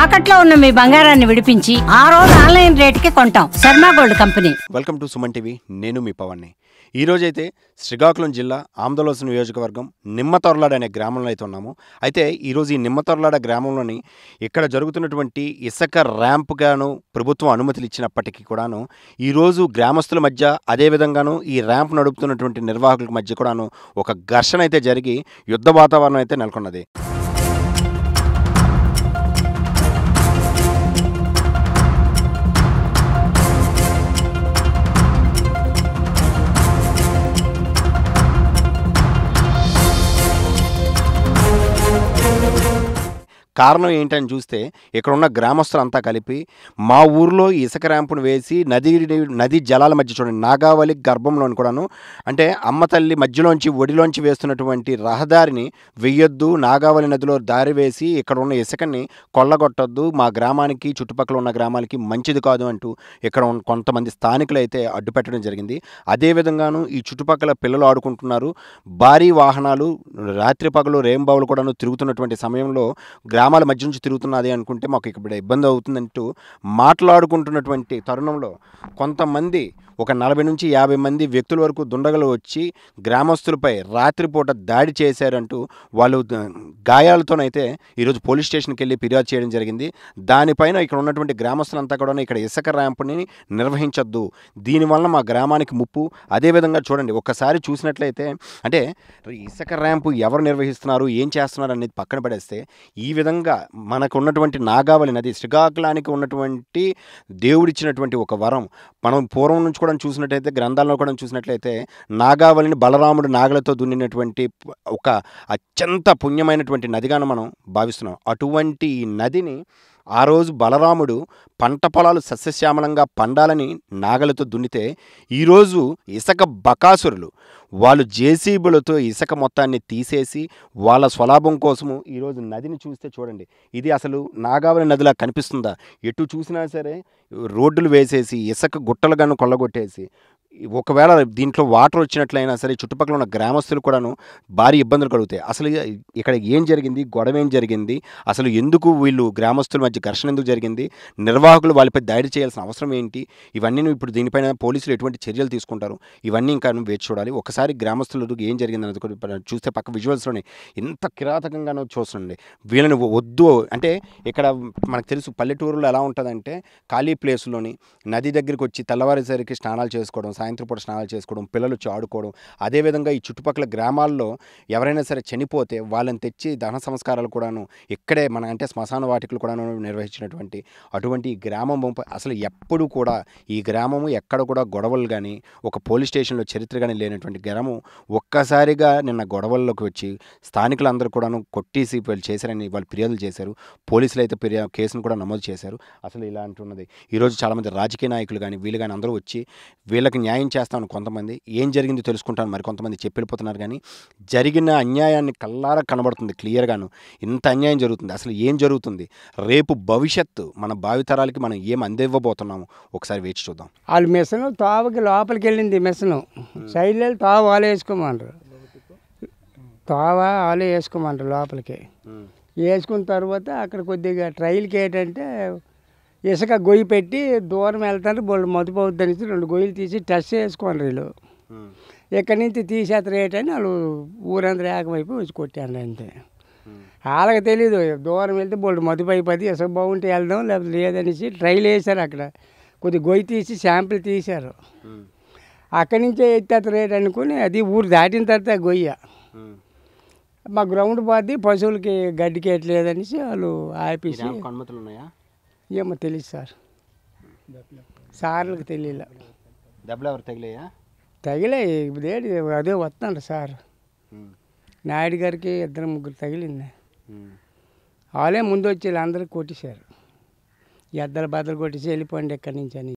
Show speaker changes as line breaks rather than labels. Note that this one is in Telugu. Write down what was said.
తాకట్లో ఉన్న మీ బంగారాన్ని విడిపించి ఆ రోజు ఆన్లైన్ రేటుకి కొంటాం. Sharma gold company.
Welcome to Suman TV. నేను మీ పవన్ని. ఈరోజైతే శ్రీకాకుళం జిల్లా ఆమదలోస నియోజకవర్గం నిమ్మతొర్లాడ అనే గ్రామంలో అయితే ఉన్నాము. అయితే ఈరోజు ఈ నిమ్మతొర్లాడ గ్రామంలోని ఇక్కడ జరుగుతున్నటువంటి ఇసుక ర్యాంప్గాను ప్రభుత్వం అనుమతులు ఇచ్చినప్పటికీ కూడాను ఈరోజు గ్రామస్తుల మధ్య అదేవిధంగాను ఈ ర్యాంప్ నడుపుతున్నటువంటి నిర్వాహకుల మధ్య కూడాను ఒక ఘర్షణ అయితే జరిగి యుద్ధ వాతావరణం అయితే నెలకొన్నది. కారణం ఏంటని చూస్తే ఇక్కడ ఉన్న గ్రామస్తులంతా కలిపి మా ఊర్లో ఇసుక ర్యాంపును వేసి నదీ జలాల మధ్య చూడండి నాగావళి గర్భంలోని కూడాను అంటే అమ్మ తల్లి మధ్యలోంచి ఒడిలోంచి వేస్తున్నటువంటి రహదారిని వెయ్యొద్దు, నాగావళి నదిలో దారి వేసి ఇక్కడ ఉన్న ఇసుకని కొల్లగొట్టొద్దు, మా గ్రామానికి చుట్టుపక్కల ఉన్న గ్రామాలకి మంచిది కాదు అంటూ ఇక్కడ కొంతమంది స్థానికులు అయితే అడ్డుపెట్టడం జరిగింది. అదేవిధంగాను ఈ చుట్టుపక్కల పిల్లలు ఆడుకుంటున్నారు. భారీ వాహనాలు రాత్రి పగలు రేంబావులు కూడాను తిరుగుతున్నటువంటి సమయంలో గ్రామాల మధ్య నుంచి తిరుగుతున్నది అనుకుంటే మాకు ఇక్కడ ఇబ్బంది అవుతుందంటూ మాట్లాడుకుంటున్నటువంటి తరుణంలో కొంతమంది ఒక 40 నుంచి 50 మంది వ్యక్తుల వరకు దుండగలు వచ్చి గ్రామస్తులపై రాత్రిపూట దాడి చేశారంటూ వాళ్ళు గాయాలతోనైతే ఈరోజు పోలీస్ స్టేషన్కి వెళ్ళి ఫిర్యాదు చేయడం జరిగింది. దానిపైన ఇక్కడ ఉన్నటువంటి గ్రామస్తులంతా కూడా ఇక్కడ ఇసుక ర్యాంపుని నిర్వహించొద్దు, దీనివల్ల మా గ్రామానికి ముప్పు. అదేవిధంగా చూడండి ఒక్కసారి చూసినట్లయితే అంటే ఇసుక ర్యాంపు ఎవరు నిర్వహిస్తున్నారు, ఏం చేస్తున్నారు అనేది పక్కన పడేస్తే ఈ విధంగా మనకు ఉన్నటువంటి నాగావళి నది శ్రీకాకుళానికి ఉన్నటువంటి దేవుడిచ్చినటువంటి ఒక వరం. మనం పూర్వం నుంచి కూడా చూసినట్లయితే గ్రంథాల్లో కూడా చూసినట్లయితే నాగావళిని బలరాముడు నాగలతో దున్నినటువంటి ఒక అత్యంత పుణ్యమైనటువంటి నదిగాను మనం భావిస్తున్నాం. అటువంటి ఈ నదిని ఆ రోజు బలరాముడు పంట పొలాలు సస్యశ్యామలంగా పండాలని నాగలతో దున్నితే ఈరోజు ఇసుక బకాసురులు వాళ్ళు జేసీబీలతో ఇసుక మొత్తాన్ని తీసేసి వాళ్ళ స్వలాభం కోసము ఈరోజు నదిని చూస్తే చూడండి ఇది అసలు నాగావళి నదిలా కనిపిస్తుందా? ఎటు చూసినా సరే రోడ్డులు వేసేసి ఇసుక గుట్టలుగాను కొల్లగొట్టేసి ఒకవేళ దీంట్లో వాటర్ వచ్చినట్లయినా సరే చుట్టుపక్కల ఉన్న గ్రామస్తులు కూడాను భారీ ఇబ్బందులు కలుగుతాయి. అసలు ఇక్కడ ఏం జరిగింది, గొడవ ఏం జరిగింది, అసలు ఎందుకు వీళ్ళు గ్రామస్తుల మధ్య ఘర్షణ ఎందుకు జరిగింది, నిర్వాహకులు వాళ్ళపై దాడి చేయాల్సిన అవసరం ఏంటి, ఇవన్నీ ఇప్పుడు దీనిపైన పోలీసులు ఎటువంటి చర్యలు తీసుకుంటారు, ఇవన్నీ ఇంకా వేచి చూడాలి. ఒకసారి గ్రామస్తులకు ఏం జరిగింది అన్నది చూస్తే పక్క విజువల్స్లోనే ఎంత కిరాతకంగానో చూస్తుండే. వీళ్ళని వద్దు అంటే ఇక్కడ మనకు తెలుసు పల్లెటూరులో ఎలా ఉంటుందంటే ఖాళీ ప్లేసులోని నది దగ్గరికి వచ్చి తెల్లవారేసరికి స్నానాలు చేసుకోవడం, సాయంత్రం పూట స్నానాలు చేసుకోవడం, పిల్లలు వచ్చి ఆడుకోవడం. అదేవిధంగా ఈ చుట్టుపక్కల గ్రామాల్లో ఎవరైనా సరే చనిపోతే వాళ్ళని తెచ్చి దహన సంస్కారాలు కూడాను ఇక్కడే మన అంటే శ్మశాన వాటికలు కూడాను నిర్వహించినటువంటి అటువంటి ఈ గ్రామం అసలు ఎప్పుడు కూడా ఈ గ్రామము ఎక్కడ కూడా గొడవలు కానీ ఒక పోలీస్ స్టేషన్లో చరిత్ర కానీ లేనటువంటి గ్రామం ఒక్కసారిగా నిన్న గొడవల్లోకి వచ్చి స్థానికులందరూ కూడాను కొట్టేసి వాళ్ళు చేశారని వాళ్ళు ఫిర్యాదులు చేశారు. పోలీసులు అయితే కేసును కూడా నమోదు చేశారు. అసలు ఇలాంటి ఉన్నది ఈరోజు చాలామంది రాజకీయ నాయకులు కానీ వీళ్ళు కానీ అందరూ వచ్చి వీళ్ళకి న్యాయం చేస్తాను, కొంతమంది ఏం జరిగిందో తెలుసుకుంటాను, మరి కొంతమంది చెప్పి వెళ్ళిపోతున్నారు. కానీ జరిగిన అన్యాయాన్ని కల్లారా కనబడుతుంది క్లియర్గాను. ఇంత అన్యాయం జరుగుతుంది, అసలు ఏం జరుగుతుంది, రేపు భవిష్యత్తు మన భావితరాలకి మనం ఏం అందివ్వబోతున్నాము ఒకసారి వేచి చూద్దాం.
వాళ్ళు మిషన్ తావుకి లోపలికి వెళ్ళింది, మిషన్ సైడ్ వెళ్ళి తావు ఆలు వేసుకోమంటారు, తావ ఆలు వేసుకోమంటారు లోపలికి. వేసుకున్న తర్వాత అక్కడ కొద్దిగా ట్రైల్కి ఏంటంటే ఇసుక గొయ్యి పెట్టి దూరం వెళ్తారు, వాళ్ళు మదుపవుద్దని 2 గొయ్యలు తీసి టచ్ చేసుకోండి. వీళ్ళు ఇక్కడి నుంచి తీసేస్తారు ఏంటని వాళ్ళు ఊరందరూ ఏకమైపు వచ్చి కొట్టాను అంతే. వాళ్ళకి తెలీదు దూరం వెళ్తే బోల్డ్ మదుపు అయిపోద్ది, ఇసుక బాగుంటే వెళ్దాం లేకపోతే లేదనేసి ట్రైల్ వేశారు. అక్కడ కొద్ది గొయ్యి తీసి శాంపిల్ తీశారు. అక్కడి నుంచే ఎత్తేస్తారు ఏంటనుకుని అది ఊరు దాటిన తర్వాత గొయ్య మా గ్రౌండ్ పోద్ది, పశువులకి గడ్డికి ఎట్లేదనేసి వాళ్ళు ఆపేసి.
అనుమతులు ఉన్నాయా
ఏమో తెలియదు సార్, సార్లకు తెలియలే.
దెబ్బలు ఎవరు తగిలాయా?
తగిలే అదే వస్తాడు సార్, నాయుడు గారికి 2-3 తగిలింది. వాళ్ళే ముందు వచ్చి వీళ్ళందరికీ కొట్టేశారు, ఎద్దలు బద్దలు కొట్టేసి వెళ్ళిపోండి ఎక్కడి నుంచి అని.